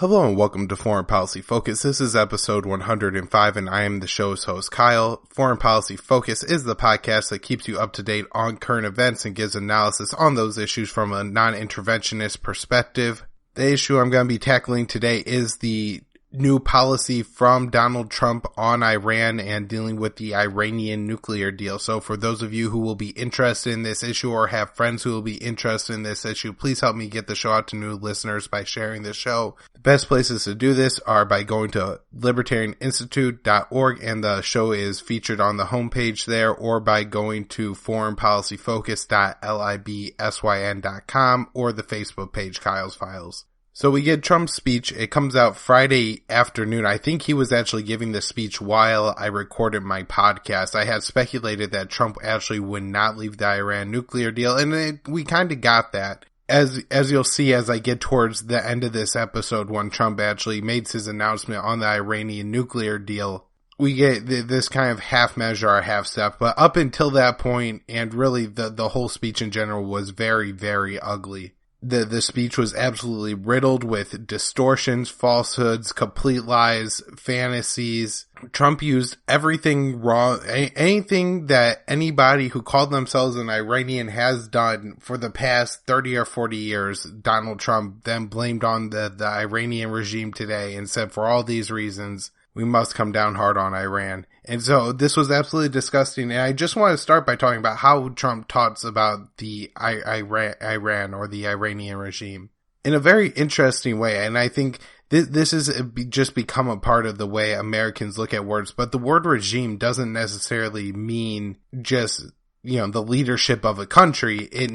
Hello and welcome to Foreign Policy Focus. This is episode 105 and I am the show's host, Kyle. Foreign Policy Focus is the podcast that keeps you up to date on current events and gives analysis on those issues from a non-interventionist perspective. The issue I'm going to be tackling today is the new policy from Donald Trump on Iran and dealing with the Iranian nuclear deal. So for those of you who will be interested in this issue or have friends who will be interested in this issue, please help me get the show out to new listeners by sharing the show. The best places to do this are by going to libertarianinstitute.org, and the show is featured on the homepage there, or by going to foreignpolicyfocus.libsyn.com or the Facebook page Kyle's Files. So we get Trump's speech. It comes out Friday afternoon. I think he was actually giving the speech while I recorded my podcast. I had speculated that Trump actually would not leave the Iran nuclear deal, and we kind of got that. As you'll see as I get towards the end of this episode, when Trump actually makes his announcement on the Iranian nuclear deal, we get this kind of half measure or half step. But up until that point, and really the whole speech in general, was very, very ugly. The speech was absolutely riddled with distortions, falsehoods, complete lies, fantasies. Trump used everything wrong, anything that anybody who called themselves an Iranian has done for the past 30 or 40 years. Donald Trump then blamed on the Iranian regime today and said, for all these reasons, we must come down hard on Iran. And so this was absolutely disgusting. And I just want to start by talking about how Trump talks about the Iran or the Iranian regime in a very interesting way. And I think this has just become a part of the way Americans look at words. But the word regime doesn't necessarily mean just, the leadership of a country. It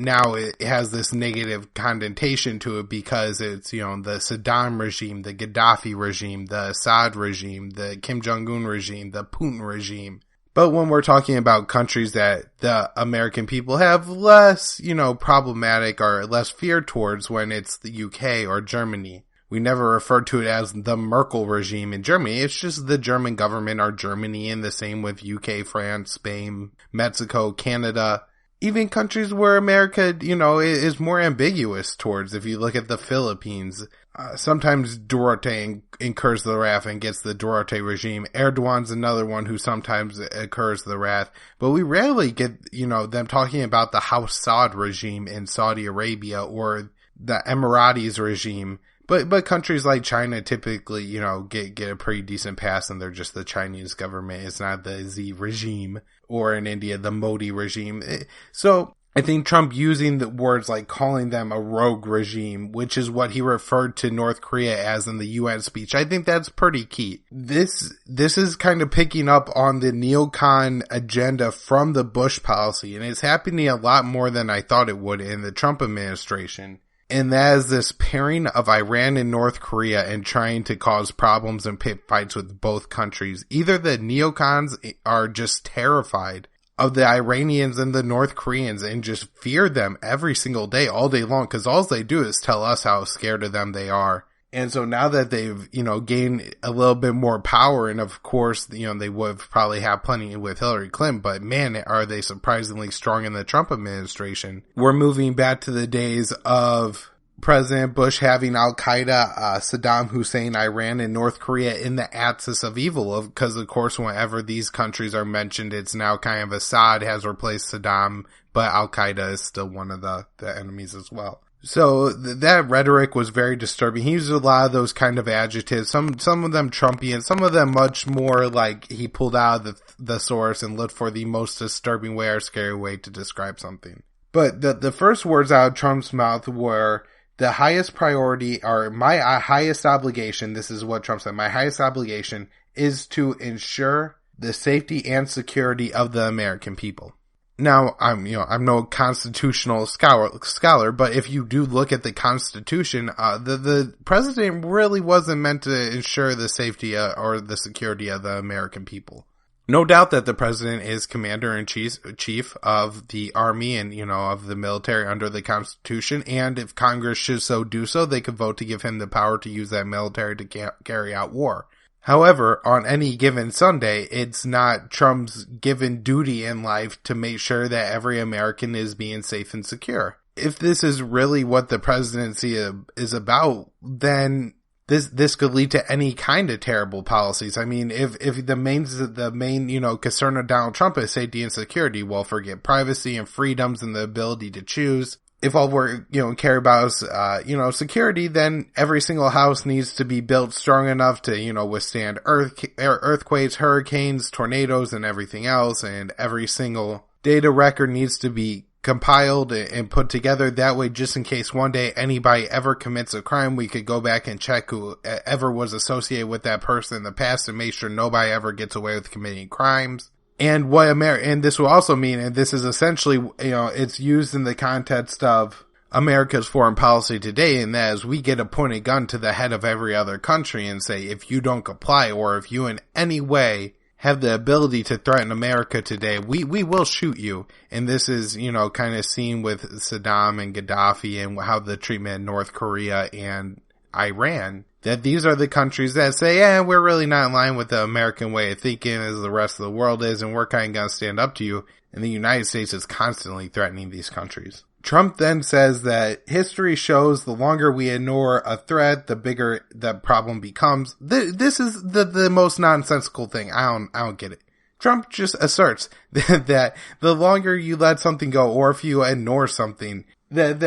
has this negative connotation to it because it's, the Saddam regime, the Gaddafi regime, the Assad regime, the Kim Jong-un regime, the Putin regime. But when we're talking about countries that the American people have less, problematic or less fear towards, when it's the UK or Germany, we never refer to it as the Merkel regime in Germany. It's just the German government or Germany, and the same with UK, France, Spain, Mexico, Canada, even countries where America, is more ambiguous towards. If you look at the Philippines, sometimes Duterte incurs the wrath and gets the Duterte regime. Erdogan's another one who sometimes incurs the wrath. But we rarely get, them talking about the House Saud regime in Saudi Arabia or the Emiratis regime. But countries like China typically, get a pretty decent pass, and they're just the Chinese government. It's not the Z regime, or in India, the Modi regime. So I think Trump using the words like calling them a rogue regime, which is what he referred to North Korea as in the UN speech, I think that's pretty key. This is kind of picking up on the neocon agenda from the Bush policy, and it's happening a lot more than I thought it would in the Trump administration. And that is this pairing of Iran and North Korea and trying to cause problems and pit fights with both countries. Either the neocons are just terrified of the Iranians and the North Koreans and just fear them every single day, all day long, because all they do is tell us how scared of them they are. And so now that they've, gained a little bit more power, and of course, they would probably have plenty with Hillary Clinton, but man, are they surprisingly strong in the Trump administration. We're moving back to the days of President Bush having Al-Qaeda, Saddam Hussein, Iran, and North Korea in the axis of evil, because of course, whenever these countries are mentioned, it's now kind of Assad has replaced Saddam, but Al-Qaeda is still one of the enemies as well. So that rhetoric was very disturbing. He used a lot of those kind of adjectives, some of them Trumpian, some of them much more like he pulled out of the source and looked for the most disturbing way or scary way to describe something. But the first words out of Trump's mouth were, the highest priority, or my highest obligation, this is what Trump said, my highest obligation is to ensure the safety and security of the American people. Now, I'm no constitutional scholar, but if you do look at the Constitution, the president really wasn't meant to ensure the safety or the security of the American people. No doubt that the president is commander-in-chief of the army and, of the military under the Constitution, and if Congress should so do so, they could vote to give him the power to use that military to carry out war. However, on any given Sunday, it's not Trump's given duty in life to make sure that every American is being safe and secure. If this is really what the presidency is about, then this could lead to any kind of terrible policies. I mean, if the main, concern of Donald Trump is safety and security, well, forget privacy and freedoms and the ability to choose. If all we're, care about is, security, then every single house needs to be built strong enough to, withstand earthquakes, hurricanes, tornadoes, and everything else. And every single data record needs to be compiled and put together. That way, just in case one day anybody ever commits a crime, we could go back and check who ever was associated with that person in the past and make sure nobody ever gets away with committing crimes. And and this will also mean, and this is essentially, it's used in the context of America's foreign policy today, and that is we get a pointed gun to the head of every other country and say, if you don't comply or if you in any way have the ability to threaten America today, we will shoot you. And this is, kind of seen with Saddam and Gaddafi and how the treatment in North Korea and Iran, that these are the countries that say, we're really not in line with the American way of thinking as the rest of the world is, and we're kind of going to stand up to you. And the United States is constantly threatening these countries. Trump then says that history shows the longer we ignore a threat, the bigger the problem becomes. This is the most nonsensical thing. I don't get it. Trump just asserts that the longer you let something go, or if you ignore something, that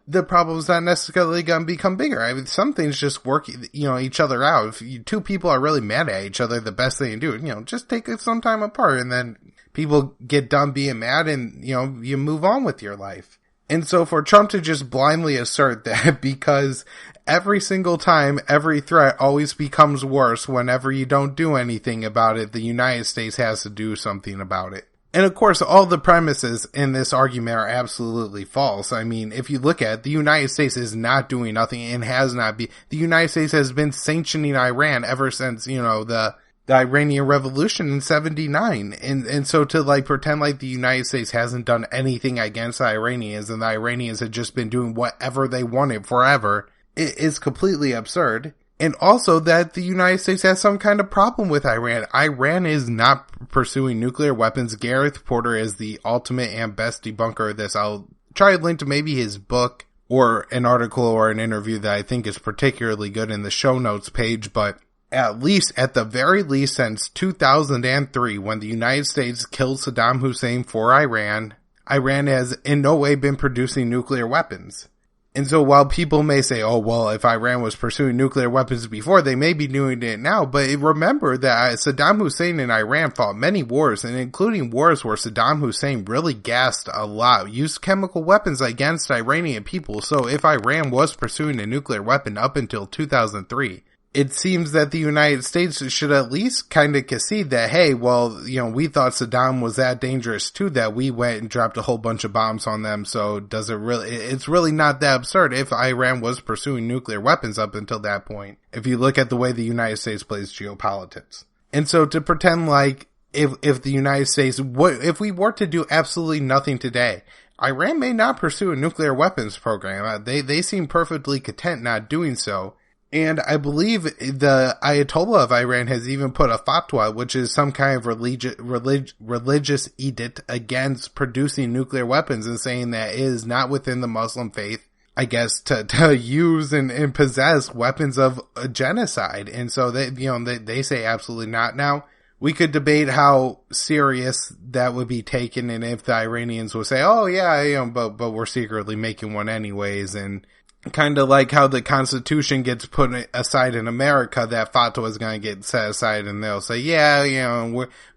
the problem's not necessarily going to become bigger. I mean, some things just work, each other out. If two people are really mad at each other, the best thing to do, just take it some time apart, and then people get done being mad, and, you move on with your life. And so for Trump to just blindly assert that because every single time, every threat always becomes worse whenever you don't do anything about it, the United States has to do something about it. And of course, all the premises in this argument are absolutely false. I mean, if you look at it, the United States is not doing nothing and has not been. The United States has been sanctioning Iran ever since, the Iranian Revolution in 79. And so to pretend like the United States hasn't done anything against the Iranians and the Iranians have just been doing whatever they wanted forever, it is completely absurd. And also that the United States has some kind of problem with Iran. Iran is not pursuing nuclear weapons. Gareth Porter is the ultimate and best debunker of this. I'll try to link to maybe his book or an article or an interview that I think is particularly good in the show notes page, but at the very least since 2003, when the United States killed Saddam Hussein for Iran, Iran has in no way been producing nuclear weapons. And so while people may say, oh, well, if Iran was pursuing nuclear weapons before, they may be doing it now. But remember that Saddam Hussein and Iran fought many wars, and including wars where Saddam Hussein really gassed a lot, used chemical weapons against Iranian people. So if Iran was pursuing a nuclear weapon up until 2003, it seems that the United States should at least kind of concede that, hey, well, we thought Saddam was that dangerous too, that we went and dropped a whole bunch of bombs on them. So it's really not that absurd if Iran was pursuing nuclear weapons up until that point, if you look at the way the United States plays geopolitics. And so to pretend like if the United States, if we were to do absolutely nothing today, Iran may not pursue a nuclear weapons program. They seem perfectly content not doing so. And I believe the Ayatollah of Iran has even put a fatwa, which is some kind of religious edict against producing nuclear weapons, and saying that it is not within the Muslim faith, I guess, to use and possess weapons of genocide. And so they say absolutely not. Now, we could debate how serious that would be taken, and if the Iranians would say, oh yeah, but we're secretly making one anyways, and kind of like how the Constitution gets put aside in America, that fatwa is going to get set aside, and they'll say, yeah,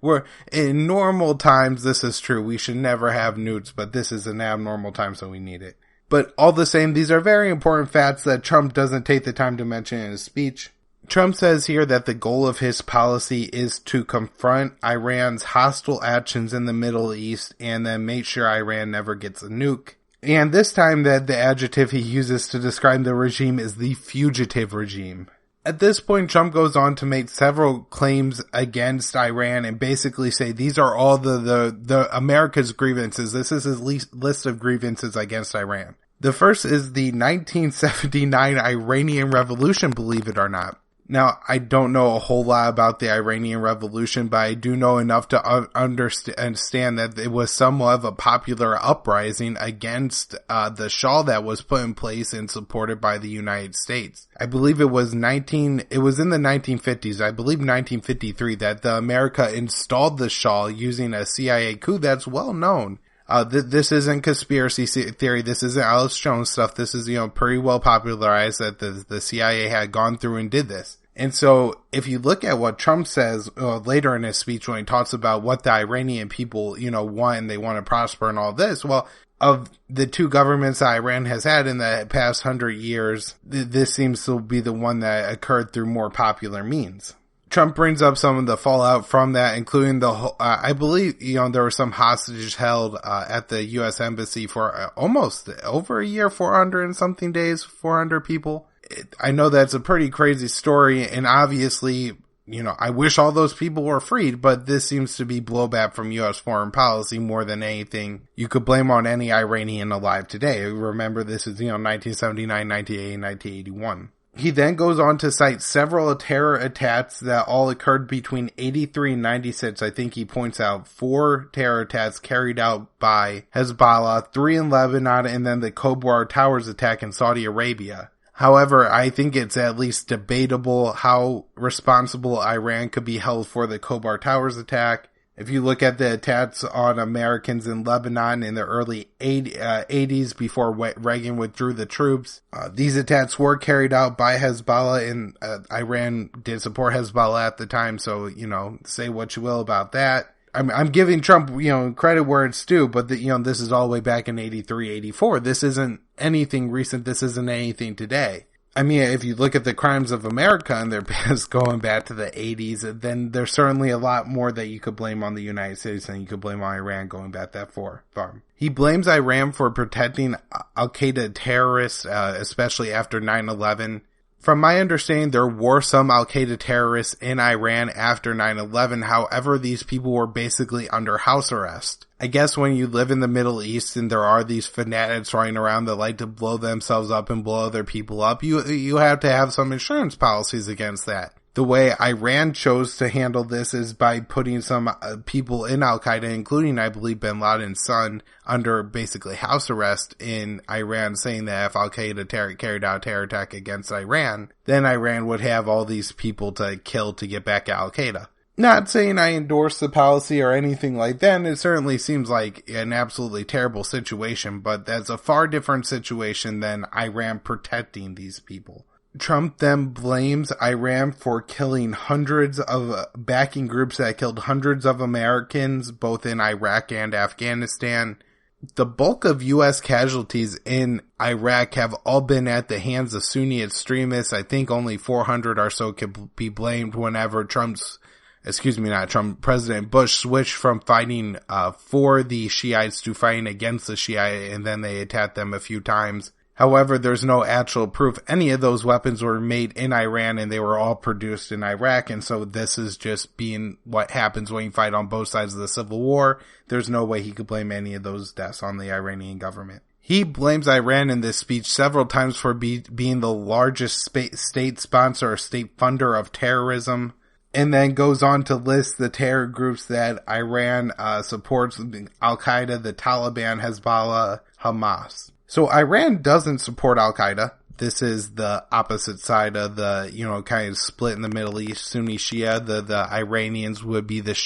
we're in normal times, this is true. We should never have nukes, but this is an abnormal time, so we need it. But all the same, these are very important facts that Trump doesn't take the time to mention in his speech. Trump says here that the goal of his policy is to confront Iran's hostile actions in the Middle East and then make sure Iran never gets a nuke. And this time that the adjective he uses to describe the regime is the fugitive regime. At this point, Trump goes on to make several claims against Iran and basically say these are all the America's grievances. This is his list of grievances against Iran. The first is the 1979 Iranian Revolution, believe it or not. Now, I don't know a whole lot about the Iranian Revolution, but I do know enough to understand that it was somewhat of a popular uprising against the Shah that was put in place and supported by the United States. I believe it was in the 1950s, I believe 1953, that America installed the Shah using a CIA coup that's well known. This isn't conspiracy theory. This isn't Alex Jones stuff. This is, pretty well popularized that the CIA had gone through and did this. And so if you look at what Trump says later in his speech when he talks about what the Iranian people, want and they want to prosper and all this, well, of the two governments that Iran has had in the past 100 years, this seems to be the one that occurred through more popular means. Trump brings up some of the fallout from that, including the whole, I believe, there were some hostages held at the U.S. Embassy for almost over a year, 400 and something days, 400 people. I know that's a pretty crazy story, and obviously, I wish all those people were freed, but this seems to be blowback from U.S. foreign policy more than anything you could blame on any Iranian alive today. Remember, this is, 1979, 1980, 1981. He then goes on to cite several terror attacks that all occurred between 83 and 96. I think he points out 4 terror attacks carried out by Hezbollah, 3 in Lebanon, and then the Khobar Towers attack in Saudi Arabia. However, I think it's at least debatable how responsible Iran could be held for the Khobar Towers attack. If you look at the attacks on Americans in Lebanon in the early 80s before Reagan withdrew the troops, these attacks were carried out by Hezbollah, and Iran did support Hezbollah at the time, so, say what you will about that. I'm giving Trump, credit where it's due, but this is all the way back in 83, 84. This isn't anything recent. This isn't anything today. I mean, if you look at the crimes of America and their past going back to the 80s, then there's certainly a lot more that you could blame on the United States than you could blame on Iran going back that far. He blames Iran for protecting Al-Qaeda terrorists, especially after 9/11. From my understanding, there were some Al-Qaeda terrorists in Iran after 9/11. However, these people were basically under house arrest. I guess when you live in the Middle East and there are these fanatics running around that like to blow themselves up and blow other people up, you have to have some insurance policies against that. The way Iran chose to handle this is by putting some people in Al-Qaeda, including, I believe, bin Laden's son, under basically house arrest in Iran, saying that if Al-Qaeda carried out a terror attack against Iran, then Iran would have all these people to kill to get back at Al-Qaeda. Not saying I endorse the policy or anything like that, and it certainly seems like an absolutely terrible situation, but that's a far different situation than Iran protecting these people. Trump then blames Iran for killing backing groups that killed hundreds of Americans, both in Iraq and Afghanistan. The bulk of U.S. casualties in Iraq have all been at the hands of Sunni extremists. I think only 400 or so could be blamed whenever President Bush switched from fighting for the Shiites to fighting against the Shiite, and then they attacked them a few times. However, there's no actual proof any of those weapons were made in Iran, and they were all produced in Iraq, and so this is just being what happens when you fight on both sides of the civil war. There's no way he could blame any of those deaths on the Iranian government. He blames Iran in this speech several times for being the largest state sponsor or state funder of terrorism, and then goes on to list the terror groups that Iran supports: Al-Qaeda, the Taliban, Hezbollah, Hamas. So Iran doesn't support Al-Qaeda. This is the opposite side of the, kind of split in the Middle East, Sunni Shia. The Iranians would be the,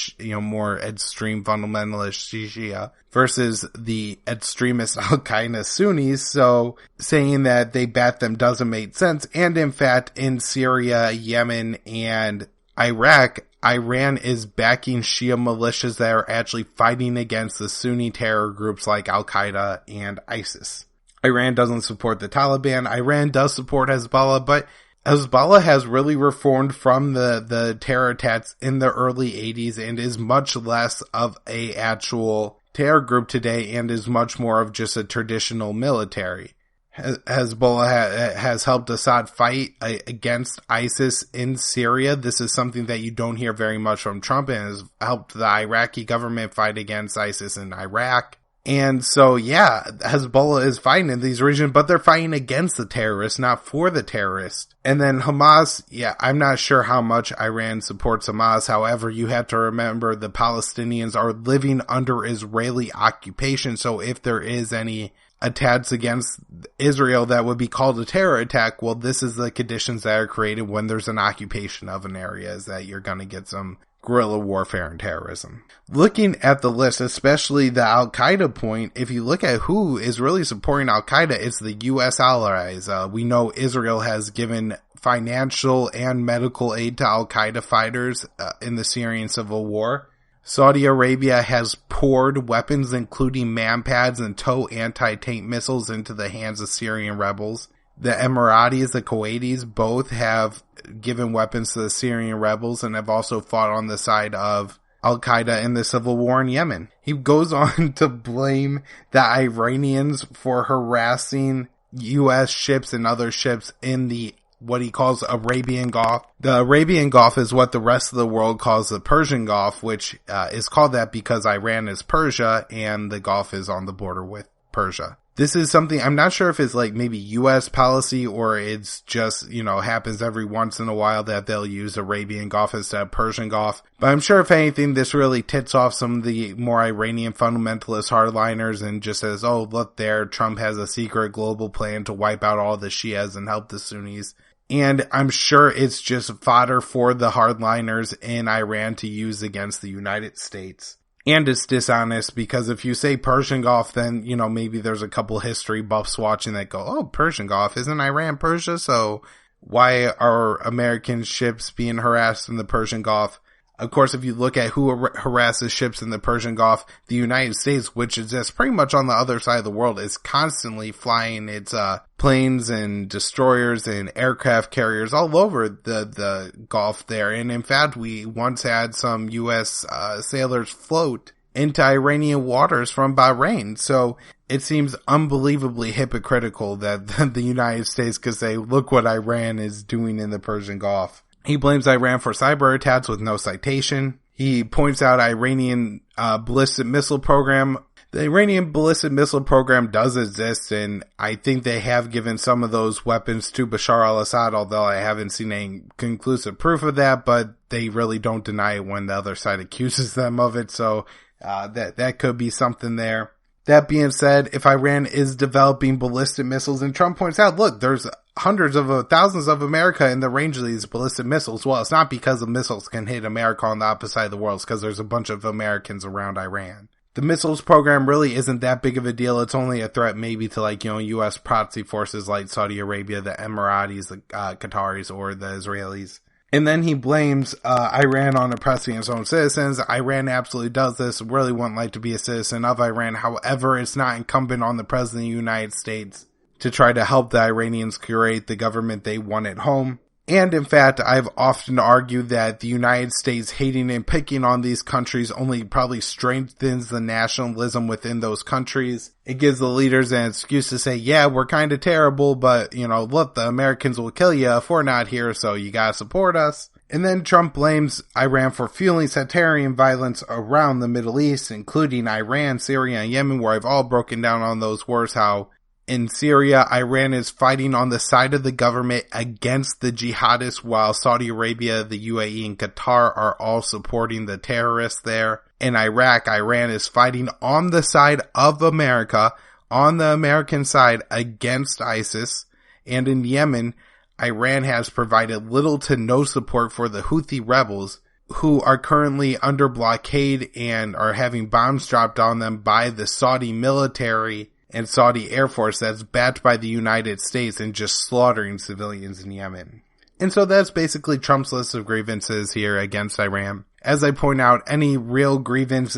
more extreme fundamentalist Shia versus the extremist Al-Qaeda Sunnis. So saying that they bat them doesn't make sense. And in fact, in Syria, Yemen, and Iraq, Iran is backing Shia militias that are actually fighting against the Sunni terror groups like Al-Qaeda and ISIS. Iran doesn't support the Taliban. Iran does support Hezbollah, but Hezbollah has really reformed from the terror attacks in the early 80s and is much less of a actual terror group today and is much more of just a traditional military. Hezbollah has helped Assad fight against ISIS in Syria. This is something that you don't hear very much from Trump, and has helped the Iraqi government fight against ISIS in Iraq. And so, yeah, Hezbollah is fighting in these regions, but they're fighting against the terrorists, not for the terrorists. And then Hamas, yeah, I'm not sure how much Iran supports Hamas. However, you have to remember the Palestinians are living under Israeli occupation. So if there is any attacks against Israel that would be called a terror attack, well, this is the conditions that are created when there's an occupation of an area, is that you're going to get some guerrilla warfare and terrorism. Looking at the list, especially the Al-Qaeda point, if you look at who is really supporting Al-Qaeda, it's the U.S. allies. We know Israel has given financial and medical aid to Al-Qaeda fighters in the Syrian civil war. Saudi Arabia has poured weapons, including man-pads and TOW anti-tank missiles, into the hands of Syrian rebels. The Emiratis, the Kuwaitis, both have given weapons to the Syrian rebels and have also fought on the side of Al-Qaeda in the civil war in Yemen. He goes on to blame the Iranians for harassing U.S. ships and other ships in the what he calls Arabian Gulf. The Arabian Gulf is what the rest of the world calls the Persian Gulf, which is called that because Iran is Persia and the Gulf is on the border with Persia. This is something, I'm not sure if it's like maybe U.S. policy or it's just, happens every once in a while that they'll use Arabian Gulf instead of Persian Gulf. But I'm sure if anything, this really tits off some of the more Iranian fundamentalist hardliners and just says, oh, look there, Trump has a secret global plan to wipe out all the Shias and help the Sunnis. And I'm sure it's just fodder for the hardliners in Iran to use against the United States. And it's dishonest because if you say Persian Gulf, then, maybe there's a couple history buffs watching that go, oh, Persian Gulf, isn't Iran Persia? So why are American ships being harassed in the Persian Gulf? Of course, if you look at who harasses ships in the Persian Gulf, the United States, which is just pretty much on the other side of the world, is constantly flying its planes and destroyers and aircraft carriers all over the Gulf there. And in fact, we once had some U.S. Sailors float into Iranian waters from Bahrain. So it seems unbelievably hypocritical that the United States could say, look what Iran is doing in the Persian Gulf. He blames Iran for cyber attacks with no citation. He points out Iranian ballistic missile program. The Iranian ballistic missile program does exist, and I think they have given some of those weapons to Bashar al-Assad, although I haven't seen any conclusive proof of that, but they really don't deny it when the other side accuses them of it, so that could be something there. That being said, if Iran is developing ballistic missiles, and Trump points out, look, there's hundreds of thousands of America in the range of these ballistic missiles. Well, it's not because the missiles can hit America on the opposite side of the world. It's because there's a bunch of Americans around Iran. The missiles program really isn't that big of a deal. It's only a threat maybe to U.S. proxy forces like Saudi Arabia, the Emiratis, the Qataris, or the Israelis. And then he blames Iran on oppressing its own citizens. Iran absolutely does this. Really wouldn't like to be a citizen of Iran. However, it's not incumbent on the President of the United States to try to help the Iranians create the government they want at home. And in fact, I've often argued that the United States hating and picking on these countries only probably strengthens the nationalism within those countries. It gives the leaders an excuse to say, yeah, we're kind of terrible, but, look, the Americans will kill you if we're not here, so you gotta support us. And then Trump blames Iran for fueling sectarian violence around the Middle East, including Iran, Syria, and Yemen, where I've all broken down on those wars, how in Syria, Iran is fighting on the side of the government against the jihadists, while Saudi Arabia, the UAE, and Qatar are all supporting the terrorists there. In Iraq, Iran is fighting on the side of America, on the American side, against ISIS. And in Yemen, Iran has provided little to no support for the Houthi rebels, who are currently under blockade and are having bombs dropped on them by the Saudi military and Saudi Air Force that's backed by the United States and just slaughtering civilians in Yemen. And so that's basically Trump's list of grievances here against Iran. As I point out, any real grievance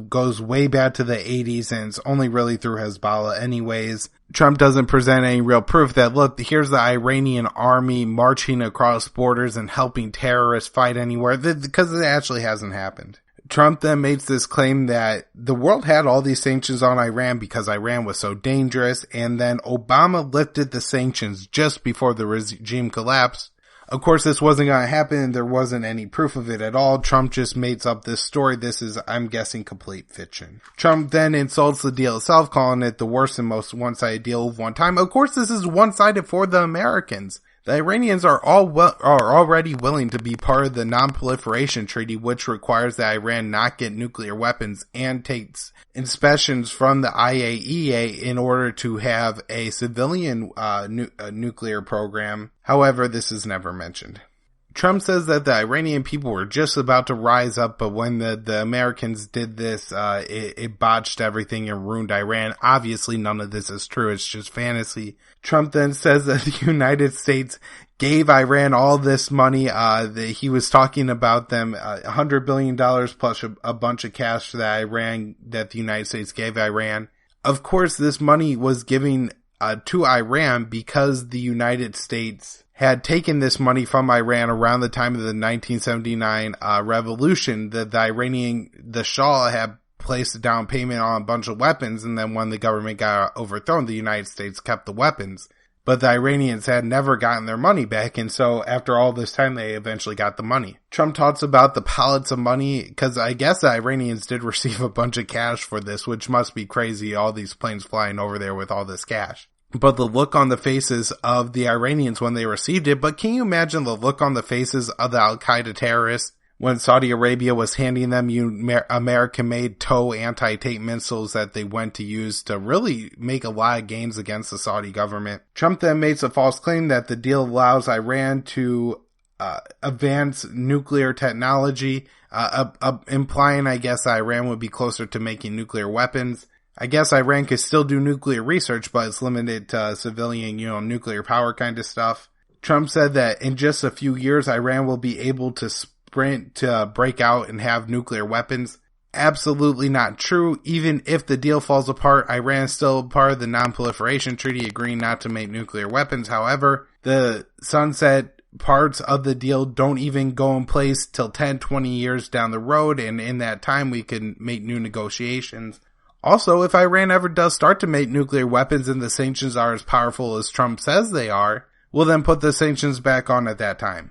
goes way back to the 80s and it's only really through Hezbollah anyways. Trump doesn't present any real proof that, look, here's the Iranian army marching across borders and helping terrorists fight anywhere, because it actually hasn't happened. Trump then makes this claim that the world had all these sanctions on Iran because Iran was so dangerous, and then Obama lifted the sanctions just before the regime collapsed. Of course, this wasn't going to happen. There wasn't any proof of it at all. Trump just makes up this story. This is, I'm guessing, complete fiction. Trump then insults the deal itself, calling it the worst and most one-sided deal of one time. Of course, this is one-sided for the Americans. The Iranians are already willing to be part of the non-proliferation treaty, which requires that Iran not get nuclear weapons and takes inspections from the IAEA in order to have a civilian nuclear program. However, this is never mentioned. Trump says that the Iranian people were just about to rise up, but when the Americans did this, it botched everything and ruined Iran. Obviously, none of this is true. It's just fantasy. Trump then says that the United States gave Iran all this money. He was talking about them, $100 billion plus a bunch of cash that the United States gave Iran. Of course, this money was given to Iran because the United States had taken this money from Iran around the time of the 1979 revolution. The Shah had placed a down payment on a bunch of weapons, and then when the government got overthrown, the United States kept the weapons. But the Iranians had never gotten their money back, and so after all this time, they eventually got the money. Trump talks about the pallets of money, because I guess the Iranians did receive a bunch of cash for this, which must be crazy, all these planes flying over there with all this cash. But the look on the faces of the Iranians when they received it, but can you imagine the look on the faces of the Al-Qaeda terrorists when Saudi Arabia was handing them American-made TOW anti-tank missiles that they went to use to really make a lot of gains against the Saudi government? Trump then makes a false claim that the deal allows Iran to advance nuclear technology, implying, I guess, Iran would be closer to making nuclear weapons. I guess Iran could still do nuclear research, but it's limited to civilian, nuclear power kind of stuff. Trump said that in just a few years, Iran will be able to sprint to break out and have nuclear weapons. Absolutely not true. Even if the deal falls apart, Iran is still part of the non-proliferation treaty, agreeing not to make nuclear weapons. However, the sunset parts of the deal don't even go in place till 10, 20 years down the road, and in that time, we can make new negotiations. Also, if Iran ever does start to make nuclear weapons and the sanctions are as powerful as Trump says they are, we'll then put the sanctions back on at that time.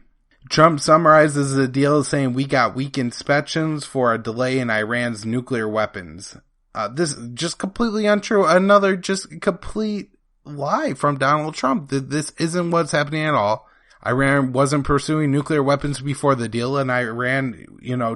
Trump summarizes the deal saying we got weak inspections for a delay in Iran's nuclear weapons. This is just completely untrue. Another just complete lie from Donald Trump. This isn't what's happening at all. Iran wasn't pursuing nuclear weapons before the deal, and Iran,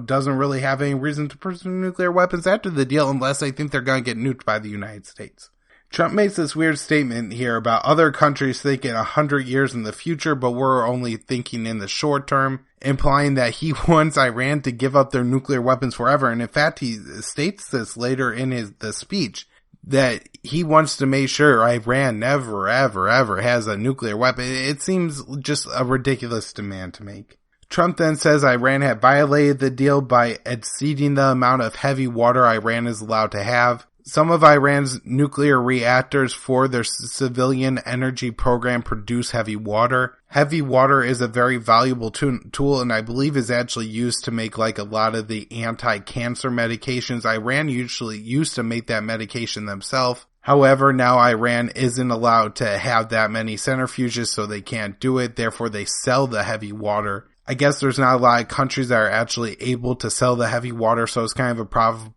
doesn't really have any reason to pursue nuclear weapons after the deal unless they think they're going to get nuked by the United States. Trump makes this weird statement here about other countries thinking 100 years in the future, but we're only thinking in the short term, implying that he wants Iran to give up their nuclear weapons forever. And in fact, he states this later in the speech, that he wants to make sure Iran never, ever, ever has a nuclear weapon. It seems just a ridiculous demand to make. Trump then says Iran had violated the deal by exceeding the amount of heavy water Iran is allowed to have. Some of Iran's nuclear reactors for their civilian energy program produce heavy water. Heavy water is a very valuable tool, and I believe is actually used to make a lot of the anti-cancer medications. Iran usually used to make that medication themselves. However, now Iran isn't allowed to have that many centrifuges, so they can't do it. Therefore, they sell the heavy water. I guess there's not a lot of countries that are actually able to sell the heavy water, so it's kind of a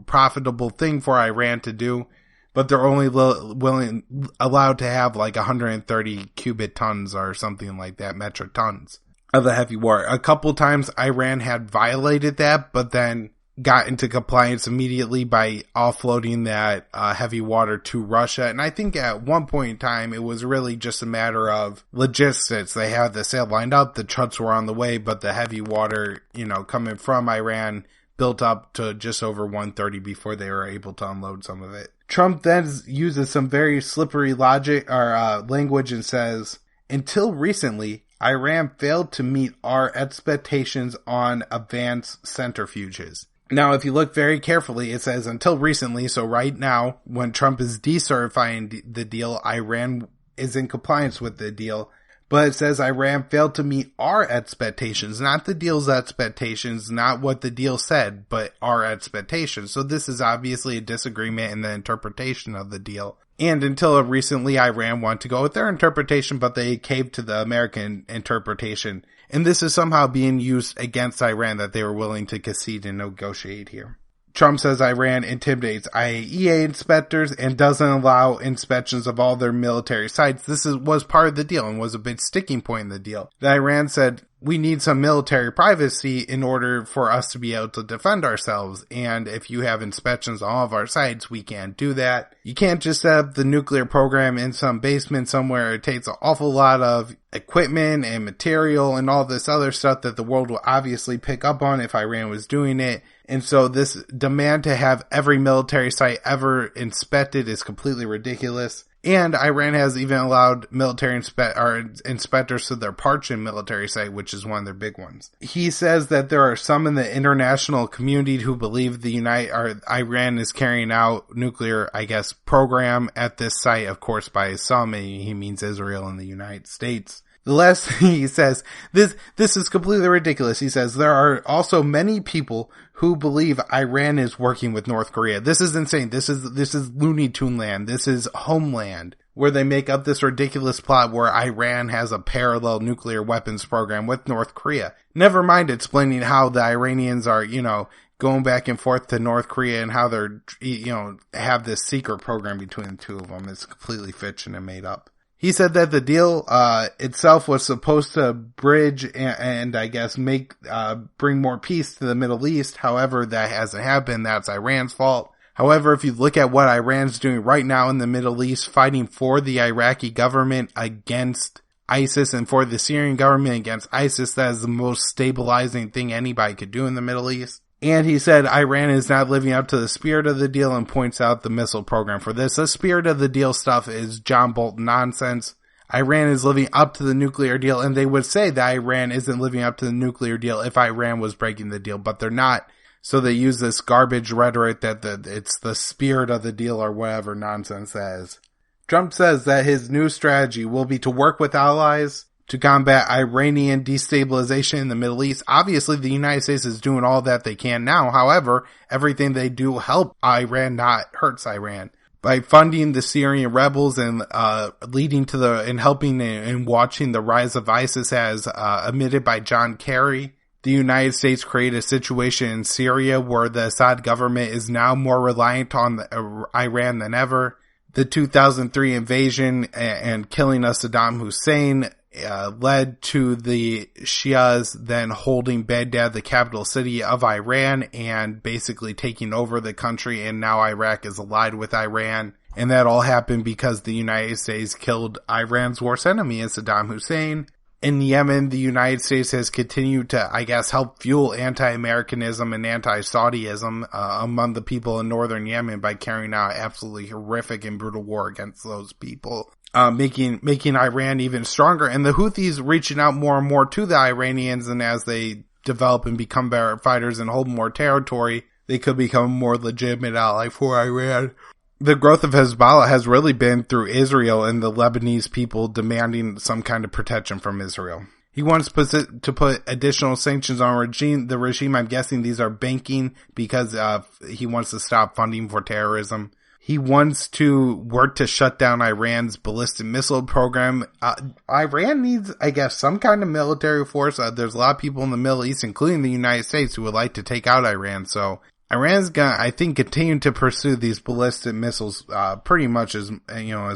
profitable thing for Iran to do, but they're only allowed to have 130 cubic tons or something like that, metric tons of the heavy water. A couple times Iran had violated that, but then got into compliance immediately by offloading that heavy water to Russia. And I think at one point in time, it was really just a matter of logistics. They had the sale lined up, the trucks were on the way, but the heavy water, coming from Iran built up to just over 130 before they were able to unload some of it. Trump then uses some very slippery logic or language and says, until recently, Iran failed to meet our expectations on advanced centrifuges. Now, if you look very carefully, it says until recently, so right now, when Trump is decertifying the deal, Iran is in compliance with the deal. But it says Iran failed to meet our expectations, not the deal's expectations, not what the deal said, but our expectations. So this is obviously a disagreement in the interpretation of the deal. And until recently, Iran wanted to go with their interpretation, but they caved to the American interpretation. And this is somehow being used against Iran, that they were willing to concede and negotiate here. Trump says Iran intimidates IAEA inspectors and doesn't allow inspections of all their military sites. This was part of the deal and was a big sticking point in the deal. Iran said, we need some military privacy in order for us to be able to defend ourselves. And if you have inspections on all of our sites, we can't do that. You can't just set up the nuclear program in some basement somewhere. It takes an awful lot of equipment and material and all this other stuff that the world will obviously pick up on if Iran was doing it. And so this demand to have every military site ever inspected is completely ridiculous. And Iran has even allowed military inspectors to their Parchin military site, which is one of their big ones. He says that there are some in the international community who believe Iran is carrying out nuclear, program at this site. Of course, by some, he means Israel and the United States. The last thing he says, this is completely ridiculous. He says there are also many people who believe Iran is working with North Korea. This is insane. This is Looney Tune land. This is Homeland, where they make up this ridiculous plot where Iran has a parallel nuclear weapons program with North Korea. Never mind explaining how the Iranians are, going back and forth to North Korea and how they're, have this secret program between the two of them. It's completely fiction and made up. He said that the deal itself was supposed to bridge and bring more peace to the Middle East. However, that hasn't happened. That's Iran's fault. However, if you look at what Iran's doing right now in the Middle East, fighting for the Iraqi government against ISIS and for the Syrian government against ISIS, that is the most stabilizing thing anybody could do in the Middle East. And he said Iran is not living up to the spirit of the deal and points out the missile program for this. The spirit of the deal stuff is John Bolton nonsense. Iran is living up to the nuclear deal, and they would say that Iran isn't living up to the nuclear deal if Iran was breaking the deal, but they're not. So they use this garbage rhetoric that it's the spirit of the deal or whatever nonsense that is. Trump says that his new strategy will be to work with allies to combat Iranian destabilization in the Middle East. Obviously, the United States is doing all that they can now. However, everything they do help Iran, not hurts Iran. By funding the Syrian rebels and leading to helping and watching the rise of ISIS as admitted by John Kerry, the United States created a situation in Syria where the Assad government is now more reliant on Iran than ever. The 2003 invasion and killing of Saddam Hussein led to the Shias then holding Baghdad, the capital city of Iran, and basically taking over the country, and now Iraq is allied with Iran. And that all happened because the United States killed Iran's worst enemy in Saddam Hussein. In Yemen, the United States has continued to, help fuel anti-Americanism and anti-Saudism among the people in northern Yemen by carrying out absolutely horrific and brutal war against those people. Making Iran even stronger, and the Houthis reaching out more and more to the Iranians, and as they develop and become better fighters and hold more territory, they could become a more legitimate ally for Iran. The growth of Hezbollah has really been through Israel and the Lebanese people demanding some kind of protection from Israel. He wants to put additional sanctions on the regime. I'm guessing these are banking because he wants to stop funding for terrorism. He wants to work to shut down Iran's ballistic missile program. Iran needs, some kind of military force. There's a lot of people in the Middle East, including the United States, who would like to take out Iran. So Iran's gonna, I think, continue to pursue these ballistic missiles, pretty much as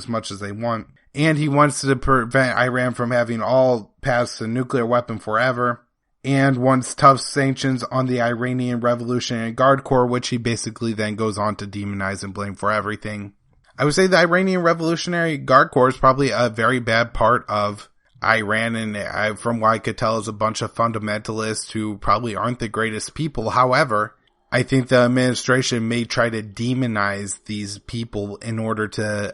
much as they want. And he wants to prevent Iran from having all paths to nuclear weapon forever. And wants tough sanctions on the Iranian Revolutionary Guard Corps, which he basically then goes on to demonize and blame for everything. I would say the Iranian Revolutionary Guard Corps is probably a very bad part of Iran, and from what I could tell is a bunch of fundamentalists who probably aren't the greatest people. However, I think the administration may try to demonize these people in order to,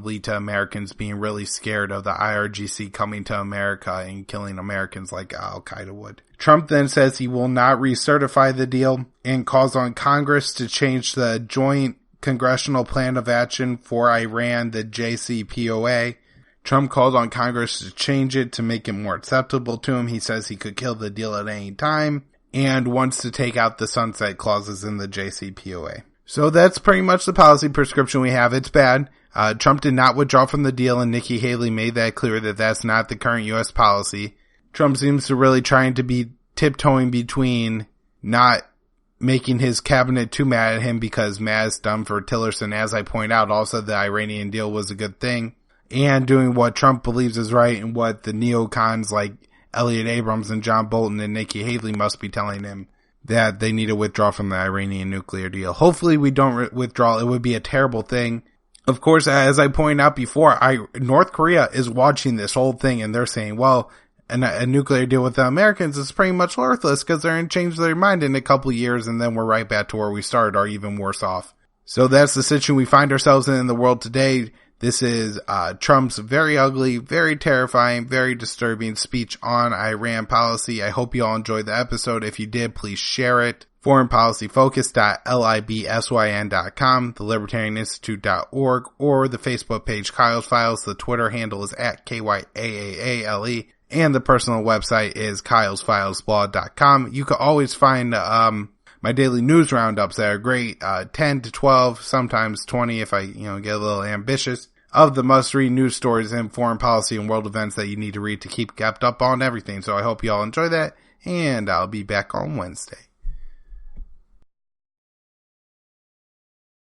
lead to Americans being really scared of the IRGC coming to America and killing Americans like Al-Qaeda would. Trump then says he will not recertify the deal and calls on Congress to change the Joint Congressional Plan of Action for Iran, the JCPOA, Trump called on Congress to change it to make it more acceptable to him. He says he could kill the deal at any time and wants to take out the sunset clauses in the JCPOA. So that's pretty much the policy prescription we have. It's bad. Trump did not withdraw from the deal, and Nikki Haley made that clear that that's not the current U.S. policy. Trump seems to really trying to be tiptoeing between not making his cabinet too mad at him because Maz done for Tillerson, as I point out, also the Iranian deal was a good thing, and doing what Trump believes is right and what the neocons like Elliot Abrams and John Bolton and Nikki Haley must be telling him, that they need to withdraw from the Iranian nuclear deal. Hopefully we don't withdraw. It would be a terrible thing. Of course, as I pointed out before, North Korea is watching this whole thing and they're saying, well, a nuclear deal with the Americans is pretty much worthless because they're going to change their mind in a couple of years and then we're right back to where we started or even worse off. So that's the situation we find ourselves in the world today. This is Trump's very ugly, very terrifying, very disturbing speech on Iran policy. I hope you all enjoyed the episode. If you did, please share it. foreignpolicyfocus.libsyn.com, the libertarianinstitute.org, or the Facebook page Kyle's Files. The Twitter handle is at KYAAALE, and the personal website is kylesfilesblog.com. You can always find my daily news roundups that are great, 10 to 12, sometimes 20 if I, get a little ambitious, of the must-read news stories in foreign policy and world events that you need to read to keep kept up on everything. So I hope you all enjoy that, and I'll be back on Wednesday.